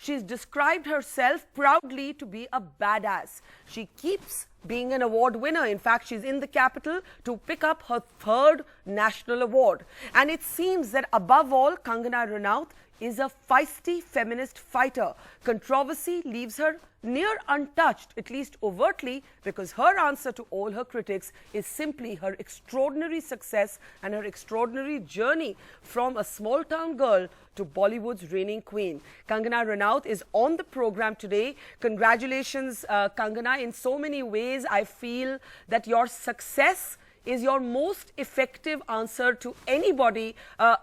She's described herself proudly to be a badass. She keeps being an award winner. In fact, she's in the capital to pick up her third national award. And it seems that above all, Kangana Ranaut is a feisty feminist fighter. Controversy leaves her near untouched, at least overtly, because her answer to all her critics is simply her extraordinary success and her extraordinary journey from a small town girl to Bollywood's reigning queen. Kangana Ranaut is on the program today. Congratulations, Kangana. In so many ways, I feel that your success is your most effective answer to anybody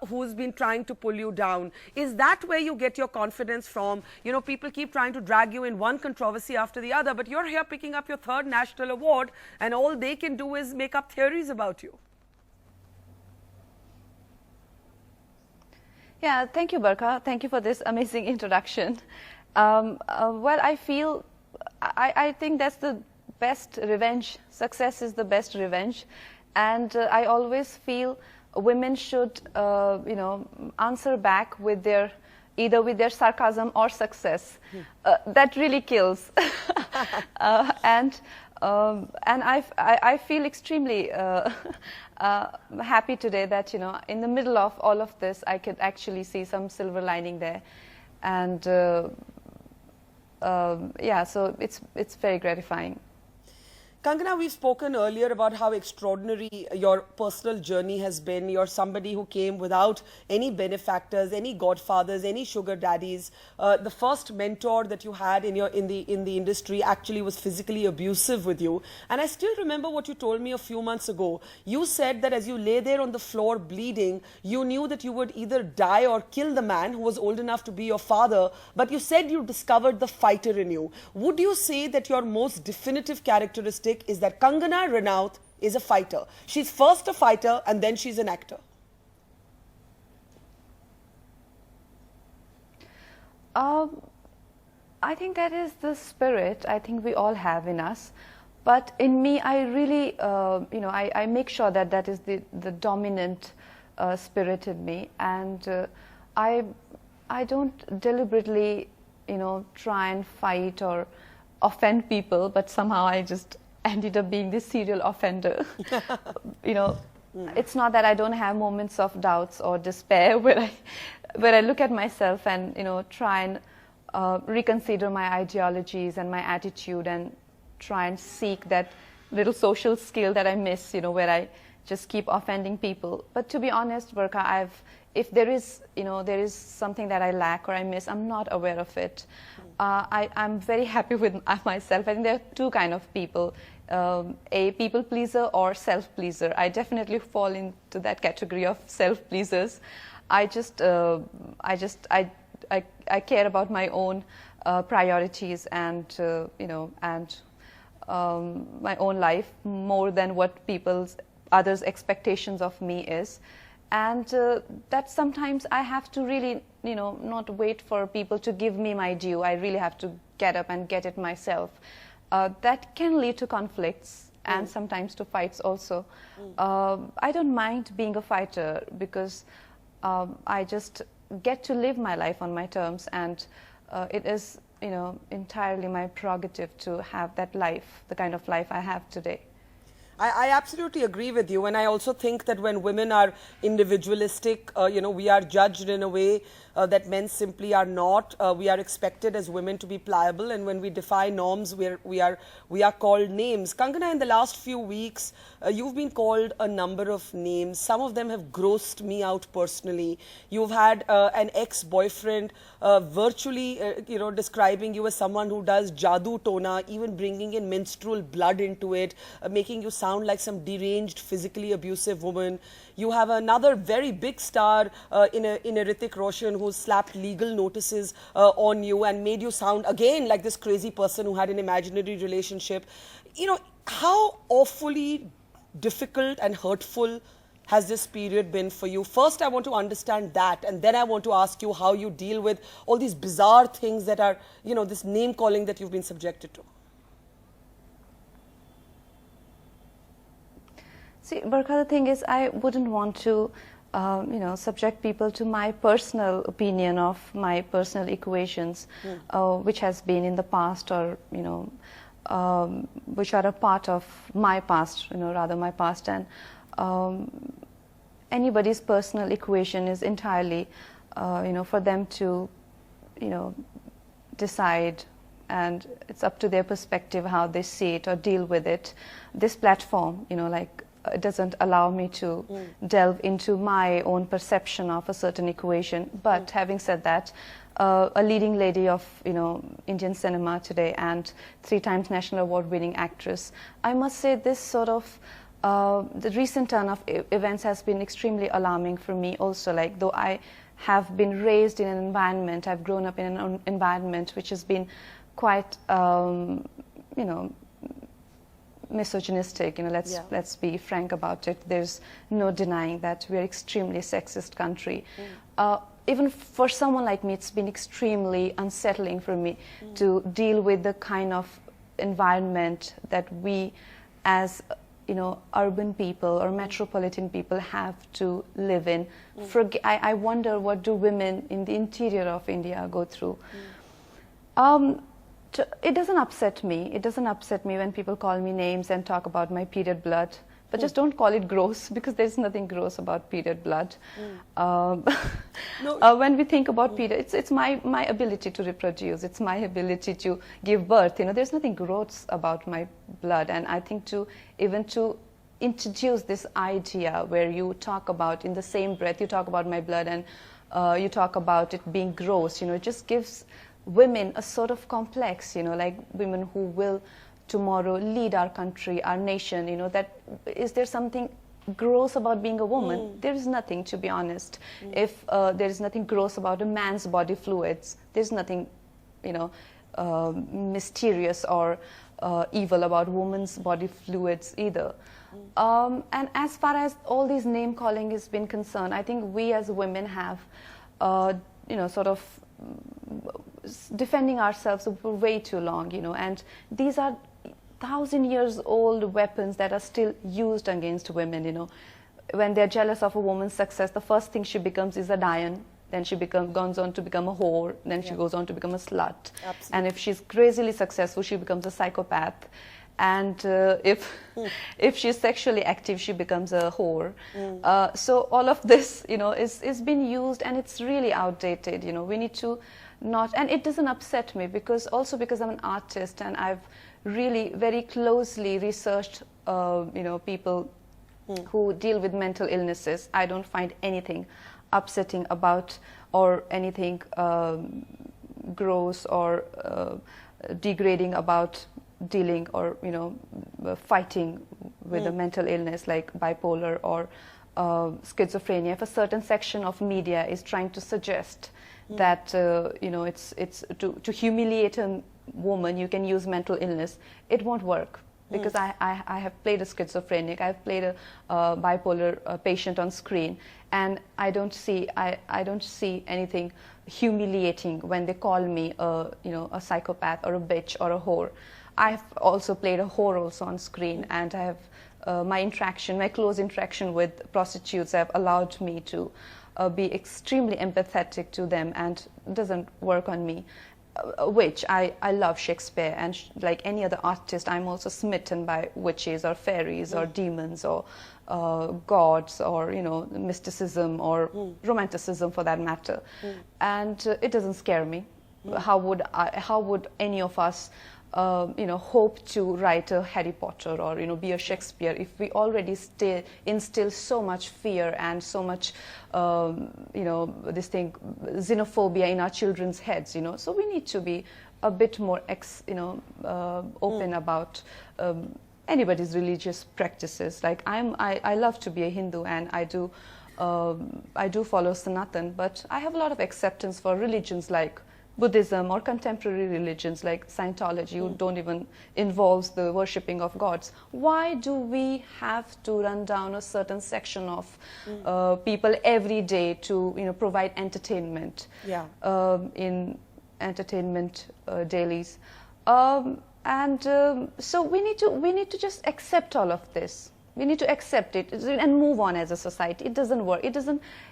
who's been trying to pull you down. Is that where you get your confidence from? You know, people keep trying to drag you in one controversy after the other, but you're here picking up your third national award, and all they can do is make up theories about you. Yeah, thank you, Barkha. Thank you for this amazing introduction. Well, I think that's the best revenge. Success is the best revenge, and I always feel women should, you know, answer back with their either with their sarcasm or success. That really kills, and I feel extremely happy today that, you know, in the middle of all of this, I could actually see some silver lining there, and yeah, so it's very gratifying. Kangana, we've spoken earlier about how extraordinary your personal journey has been. You're somebody who came without any benefactors, any godfathers, any sugar daddies. The first mentor that you had in the industry actually was physically abusive with you. And I still remember what you told me a few months ago. You said that as you lay there on the floor bleeding, you knew that you would either die or kill the man who was old enough to be your father. But you said you discovered the fighter in you. Would you say that your most definitive characteristic is that Kangana Ranaut is a fighter? She's first a fighter and then she's an actor. I think that is the spirit I think we all have in us. But in me, I really, you know, I make sure that that is the dominant spirit in me. And I don't deliberately, you know, try and fight or offend people, but somehow I just ended up being this serial offender. You know, it's not that I don't have moments of doubts or despair where I look at myself and, you know, try and reconsider my ideologies and my attitude and try and seek that little social skill that I miss, you know, where I just keep offending people. But to be honest, Barkha, if there is, you know, there is something that I lack or I miss, I'm not aware of it. I'm very happy with myself. I think there are two kinds of people, a people pleaser or self pleaser. I definitely fall into that category of self pleasers. I care about my own priorities and you know, and my own life more than what others' expectations of me is. And that sometimes I have to really, you know, not wait for people to give me my due. I really have to get up and get it myself. That can lead to conflicts and sometimes to fights also. I don't mind being a fighter because I just get to live my life on my terms, and it is, you know, entirely my prerogative to have that life, the kind of life I have today. I absolutely agree with you, and I also think that when women are individualistic, you know, we are judged in a way that men simply are not. We are expected as women to be pliable, and when we defy norms, we are called names. Kangana, in the last few weeks, you've been called a number of names. Some of them have grossed me out personally. You've had an ex-boyfriend virtually, you know, describing you as someone who does jadoo tona, even bringing in menstrual blood into it, making you sound like some deranged, physically abusive woman. You have another very big star in a Hrithik Roshan who slapped legal notices on you and made you sound again like this crazy person who had an imaginary relationship. You know, how awfully difficult and hurtful has this period been for you? First, I want to understand that, and then I want to ask you how you deal with all these bizarre things that are, you know, this name calling that you've been subjected to. See, Barkha, the thing is, I wouldn't want to subject people to my personal opinion of my personal equations, which has been in the past, or which are a part of my past, rather my past, and anybody's personal equation is entirely, for them to, decide, and it's up to their perspective how they see it or deal with it. This platform, it doesn't allow me to delve into my own perception of a certain equation. But having said that, a leading lady of Indian cinema today and 3 times national award-winning actress, I must say this sort of the recent turn of events has been extremely alarming for me also. Like, though I have been raised in an environment, I've grown up in an environment which has been quite, misogynistic. Let's be frank about it. There's no denying that we're extremely sexist country. Even for someone like me, it's been extremely unsettling for me to deal with the kind of environment that we, as urban people or metropolitan people, have to live in. I wonder, what do women in the interior of India go through? It doesn't upset me. It doesn't upset me when people call me names and talk about my period blood. But just don't call it gross, because there's nothing gross about period blood. When we think about period, it's my ability to reproduce. It's my ability to give birth. There's nothing gross about my blood. And I think to introduce this idea where you talk about, in the same breath, you talk about my blood and you talk about it being gross, it just gives women a sort of complex, like women who will tomorrow lead our country, our nation, that is there something gross about being a woman? There is nothing, to be honest. If there is nothing gross about a man's body fluids, there's nothing, mysterious or evil about women's body fluids either. And as far as all these name calling has been concerned, I think we as women have, sort of defending ourselves for way too long, and these are 1,000-year-old weapons that are still used against women. When they're jealous of a woman's success, the first thing she becomes is a Dian, then she goes on to become a whore, then she goes on to become a slut. Absolutely. And if she's crazily successful, she becomes a psychopath. And if she's sexually active, she becomes a whore. So all of this, is being used, and it's really outdated. We need to not, and it doesn't upset me because I'm an artist, and I've really very closely researched, people who deal with mental illnesses. I don't find anything upsetting about, or anything gross or degrading about dealing or fighting with a mental illness like bipolar or schizophrenia. If a certain section of media is trying to suggest that it's to humiliate a woman, you can use mental illness, it won't work. Because I have played a schizophrenic, I've played a bipolar patient on screen, and I don't see anything humiliating when they call me a psychopath or a bitch or a whore. I've also played a whore also on screen, and I have my close interaction with prostitutes have allowed me to be extremely empathetic to them, and it doesn't work on me. Which I love Shakespeare, and like any other artist, I'm also smitten by witches or fairies or demons or gods or mysticism or romanticism for that matter, and it doesn't scare me. How would any of us hope to write a Harry Potter or be a Shakespeare if we already instill so much fear and so much xenophobia in our children's heads? So we need to be a bit more open about anybody's religious practices. Like I love to be a Hindu, and I do follow Sanatan, but I have a lot of acceptance for religions like Buddhism or contemporary religions like Scientology, who don't even involve the worshipping of gods. Why do we have to run down a certain section of people every day to provide entertainment in entertainment dailies? So we need to just accept all of this. We need to accept it and move on as a society. It doesn't work.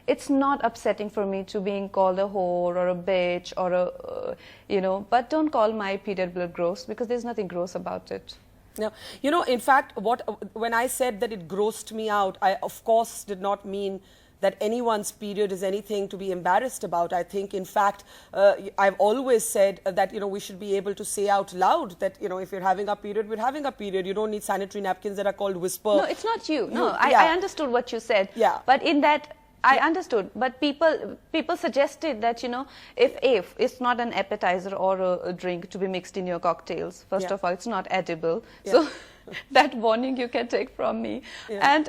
It's not upsetting for me to being called a whore or a bitch or a, but don't call my period blood gross, because there's nothing gross about it. Now, in fact, when I said that it grossed me out, I of course did not mean that anyone's period is anything to be embarrassed about. I think, in fact, I've always said that, we should be able to say out loud that, if you're having a period, we're having a period. You don't need sanitary napkins that are called whisper. No, it's not you. No, I understood what you said. Yeah. But in that, I understood. But people suggested that, if it's not an appetizer or a drink to be mixed in your cocktails, first of all, it's not edible. Yeah. So that warning you can take from me. Yeah.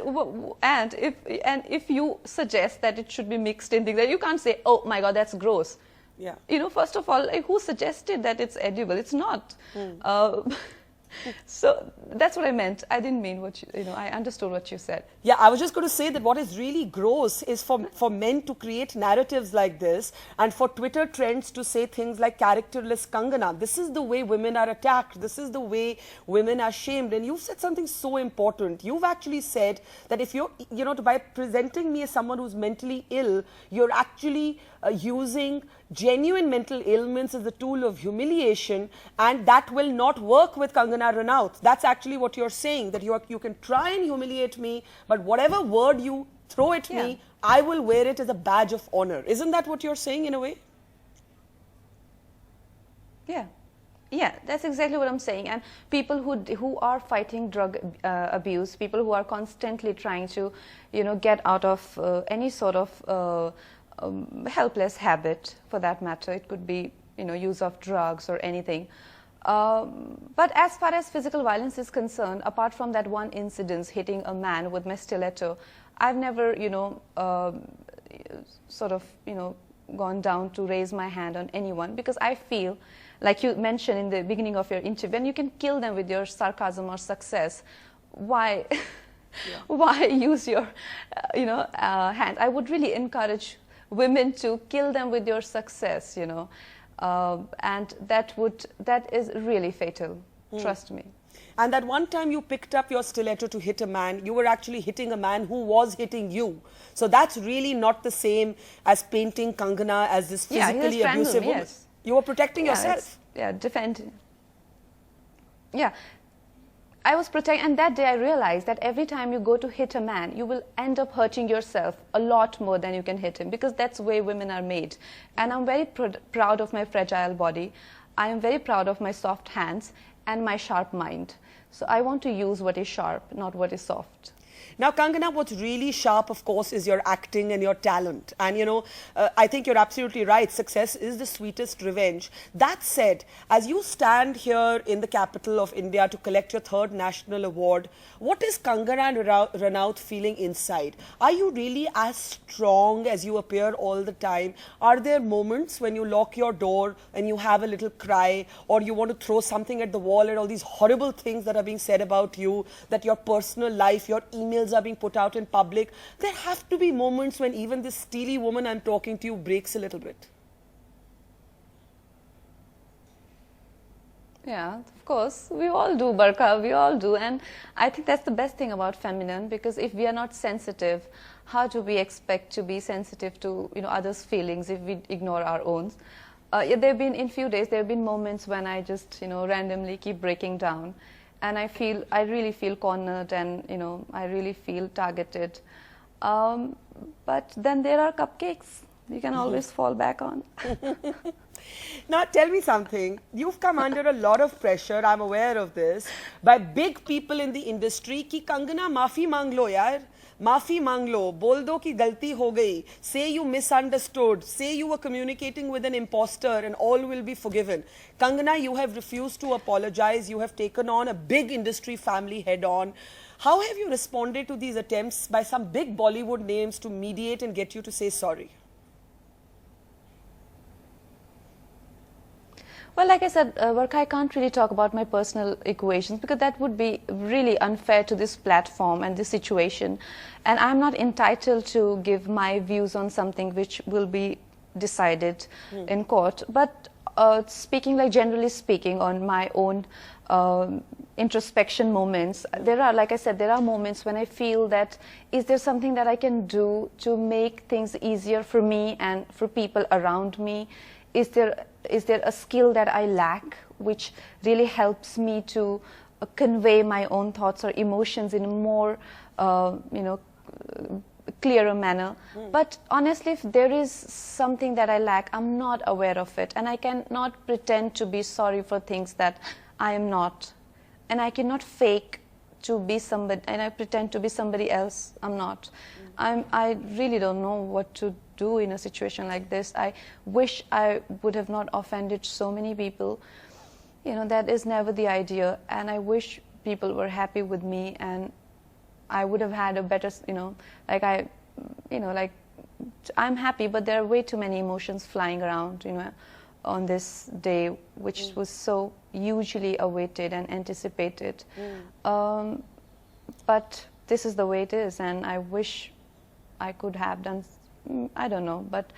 And if you suggest that it should be mixed in things, that you can't say, oh my God, that's gross. Yeah. First of all, who suggested that it's edible? It's not. So that's what I meant. I didn't mean what I understood what you said. Yeah, I was just going to say that what is really gross is for men to create narratives like this, and for Twitter trends to say things like characterless Kangana. This is the way women are attacked. This is the way women are shamed. And you've said something so important. You've actually said that if you're, by presenting me as someone who's mentally ill, you're actually using genuine mental ailments as a tool of humiliation, and that will not work with Kangana Ranaut. That's actually what you're saying, that you can try and humiliate me, but whatever word you throw at me, I will wear it as a badge of honor. Isn't that what you're saying in a way? Yeah, that's exactly what I'm saying. And people who are fighting drug abuse, people who are constantly trying to, get out of any sort of helpless habit, for that matter. It could be, use of drugs or anything. But as far as physical violence is concerned, apart from that one incident hitting a man with my stiletto, I've never, gone down to raise my hand on anyone, because I feel, like you mentioned in the beginning of your interview, when you can kill them with your sarcasm or success, why, why use your, hand? I would really encourage women to kill them with your success, and that is really fatal. Trust me. And that one time you picked up your stiletto to hit a man, you were actually hitting a man who was hitting you. So that's really not the same as painting Kangana as this physically abusive woman. Yes. You were protecting yourself. Defending. Yeah. I was protecting, and that day I realized that every time you go to hit a man, you will end up hurting yourself a lot more than you can hit him, because that's the way women are made. And I'm very proud of my fragile body. I am very proud of my soft hands and my sharp mind. So I want to use what is sharp, not what is soft. Now, Kangana, what's really sharp, of course, is your acting and your talent. And, I think you're absolutely right. Success is the sweetest revenge. That said, as you stand here in the capital of India to collect your 3rd national award, what is Kangana Ranaut feeling inside? Are you really as strong as you appear all the time? Are there moments when you lock your door and you have a little cry, or you want to throw something at the wall and all these horrible things that are being said about you, that your personal life, your emails are being put out in public? There have to be moments when even this steely woman I'm talking to you breaks a little bit. Yeah, of course. We all do, Barka. We all do. And I think that's the best thing about feminine, because if we are not sensitive, how do we expect to be sensitive to others' feelings if we ignore our own? There have been, in few days, there have been moments when I just randomly keep breaking down. And I really feel cornered, and I really feel targeted. But then there are cupcakes you can always fall back on. Now tell me something. You've come under a lot of pressure, I'm aware of this, by big people in the industry ki Kangana maafi mang lo yaar. Maafi mang lo, bol do ki galti ho gayi, say you misunderstood, say you were communicating with an imposter, and all will be forgiven. Kangana, you have refused to apologize. You have taken on a big industry family head on. How have you responded to these attempts by some big Bollywood names to mediate and get you to say sorry? Well, like I said, Varka, I can't really talk about my personal equations, because that would be really unfair to this platform and this situation. And I'm not entitled to give my views on something which will be decided in court. But speaking, like generally speaking, on my own introspection moments. There are, like I said, there are moments when I feel that, is there something that I can do to make things easier for me and for people around me? Is there a skill that I lack which really helps me to convey my own thoughts or emotions in a more, clearer manner? But honestly, if there is something that I lack, I'm not aware of it, and I cannot pretend to be sorry for things that I am not. And I cannot fake to be somebody, and I pretend to be somebody else. I'm not. I really don't know what to do in a situation like this. I wish I would have not offended so many people. That is never the idea. And I wish people were happy with me, and I would have had a better, I'm happy, but there are way too many emotions flying around, on this day, which was so hugely awaited and anticipated. But this is the way it is, and I wish I could have done, I don't know, but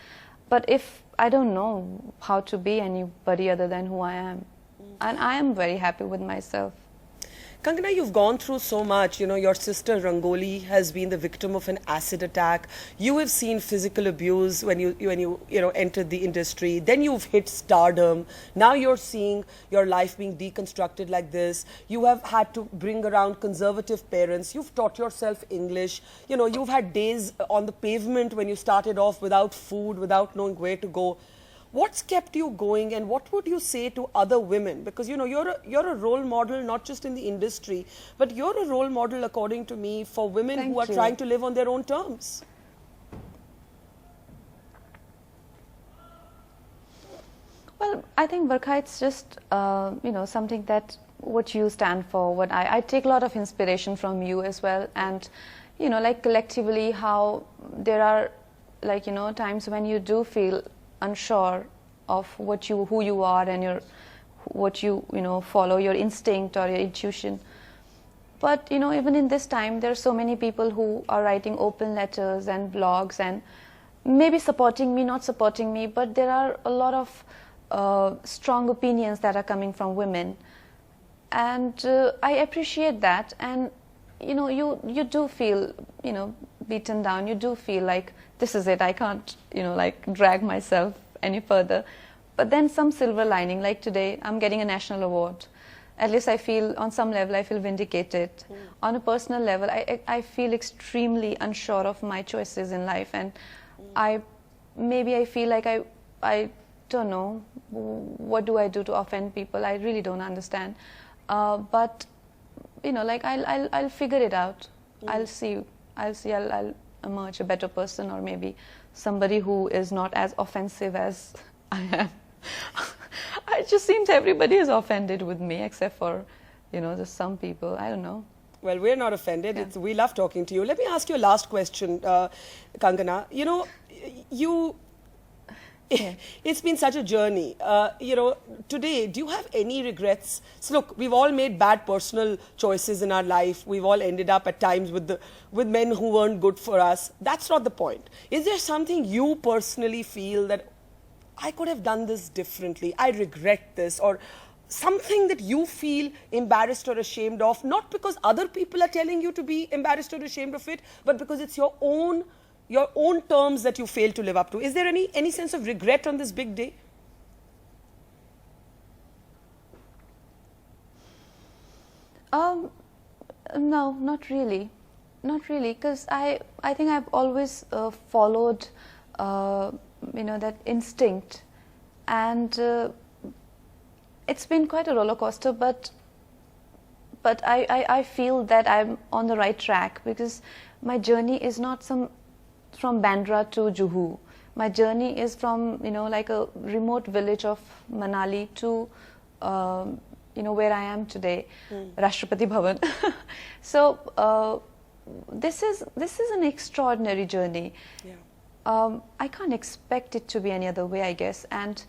if I don't know how to be anybody other than who I am, and I am very happy with myself. Kangana, you've gone through so much. Your sister Rangoli has been the victim of an acid attack. You have seen physical abuse when you entered the industry. Then you've hit stardom. Now you're seeing your life being deconstructed like this. You have had to bring around conservative parents. You've taught yourself English. You've had days on the pavement when you started off without food, without knowing where to go. What's kept you going, and what would you say to other women? Because you're a role model, not just in the industry, but you're a role model, according to me, for women who are trying to live on their own terms. Well, I think, Barkha, it's just something that what you stand for. What I take a lot of inspiration from you as well, and collectively, how there are times when you do feel unsure of who you are and what you follow, your instinct or your intuition. But even in this time, there are so many people who are writing open letters and blogs and maybe supporting me, not supporting me, but there are a lot of strong opinions that are coming from women, and I appreciate that. And you do feel beaten down. You do feel like, this is it, I can't drag myself any further. But then some silver lining, like today I'm getting a national award. At least I feel, on some level, I feel vindicated. On a personal level, I feel extremely unsure of my choices in life, and I feel like I don't know, what do I do to offend people? I really don't understand. But I'll figure it out. I'll see. I'll emerge a better person, or maybe somebody who is not as offensive as I am. It just seems everybody is offended with me, except for, just some people. I don't know. Well, we're not offended. Yeah. We love talking to you. Let me ask you a last question, Kangana. It's been such a journey. Today, do you have any regrets? So look, we've all made bad personal choices in our life. We've all ended up at times with men who weren't good for us. That's not the point. Is there something you personally feel that I could have done this differently, I regret this, or something that you feel embarrassed or ashamed of, not because other people are telling you to be embarrassed or ashamed of it, but because it's your own terms that you fail to live up to? Is there any sense of regret on this big day? No, not really. Not really, because I think I've always followed that instinct, and it's been quite a roller coaster, but I feel that I'm on the right track, because my journey is not from Bandra to Juhu. My journey is from like a remote village of Manali to where I am today, Rashtrapati Bhavan. So this is an extraordinary journey. Yeah. I can't expect it to be any other way, I guess, and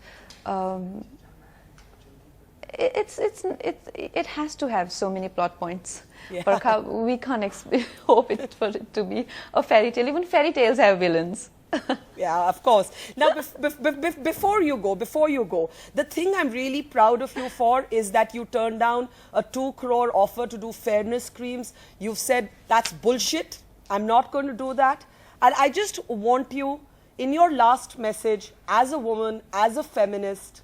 it has to have so many plot points. Yeah. We can't hope for it to be a fairy tale. Even fairy tales have villains. Yeah, of course. Now, before you go, the thing I'm really proud of you for is that you turned down a 2 crore offer to do fairness creams. You've said, that's bullshit. I'm not going to do that. And I just want you, in your last message, as a woman, as a feminist,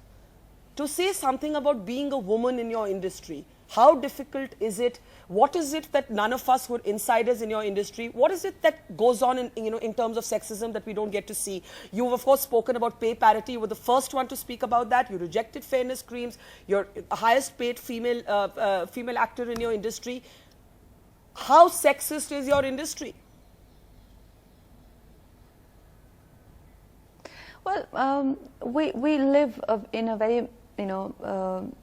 to say something about being a woman in your industry. How difficult is it? What is it that none of us who are insiders in your industry, what is it that goes on in terms of sexism that we don't get to see? You've of course spoken about pay parity. You were the first one to speak about that. You rejected fairness creams. You're the highest paid female actor in your industry. How sexist is your industry? Well, we live in a very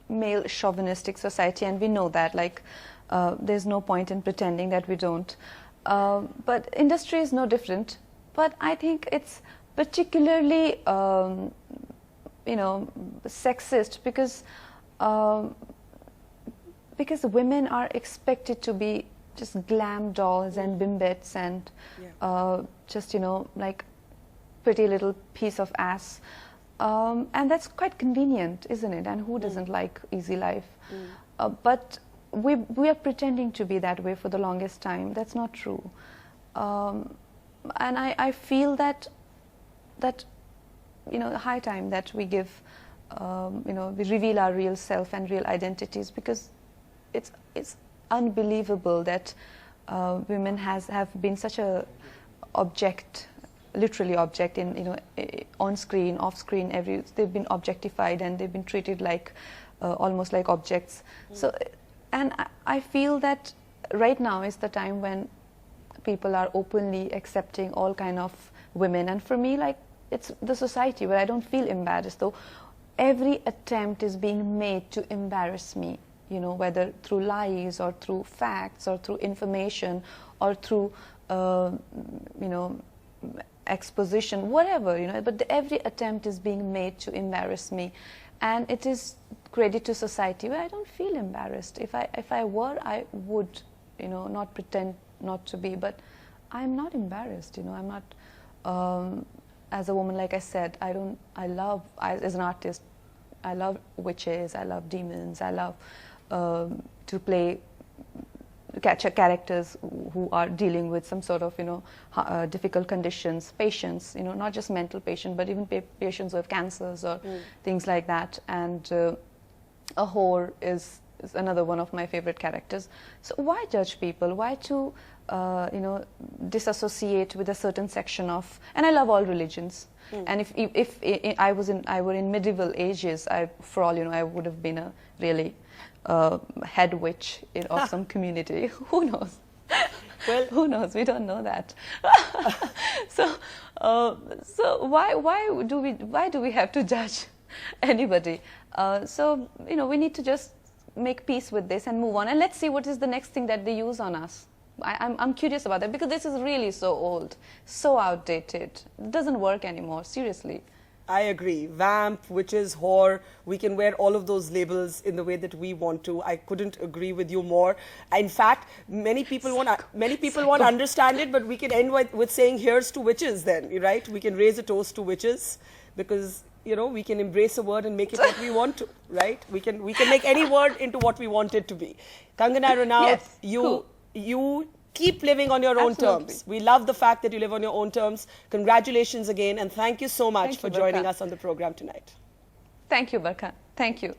male chauvinistic society, and we know that, like, there's no point in pretending that we don't. But industry is no different. But I think it's particularly, sexist because women are expected to be just glam dolls and bimbettes and just, like pretty little piece of ass. And that's quite convenient, isn't it? And who doesn't like easy life? But we are pretending to be that way for the longest time. That's not true. And I feel that high time that we give, we reveal our real self and real identities, because it's unbelievable that women have been such a object, literally object in on screen, off screen, they've been objectified and they've been treated like almost like objects. So, and I feel that right now is the time when people are openly accepting all kind of women, and for me, like, it's the society where I don't feel embarrassed, though every attempt is being made to embarrass me, whether through lies or through facts or through information or through exposition, whatever, but every attempt is being made to embarrass me, and it is credit to society where I don't feel embarrassed. If I were, I would, not pretend not to be, but I'm not embarrassed, I'm not, as a woman, like I said, as an artist, I love witches, I love demons, I love to play characters who are dealing with some sort of difficult conditions, patients, not just mental patients, but even patients who have cancers or things like that. And a whore is another one of my favorite characters. So why judge people? Why to disassociate with a certain section of? And I love all religions. And if I were in medieval ages, for all I would have been a really head witch of some community. Who knows? Well, who knows? We don't know that. So why do we have to judge anybody? So we need to just make peace with this and move on, and let's see what is the next thing that they use on us. I'm curious about that, because this is really so old, so outdated. It doesn't work anymore. Seriously. I agree. Vamp, witches, whore, we can wear all of those labels in the way that we want to. I couldn't agree with you more. In fact, many people won't understand it, but we can end with saying, here's to witches then, right? We can raise a toast to witches, because we can embrace a word and make it what we want to, right? We can make any word into what we want it to be. Kangana Ranaut, yes, you keep living on your own terms. We love the fact that you live on your own terms. Congratulations again, and thank you so much for joining us on the program tonight. Thank you, Barkha. Thank you.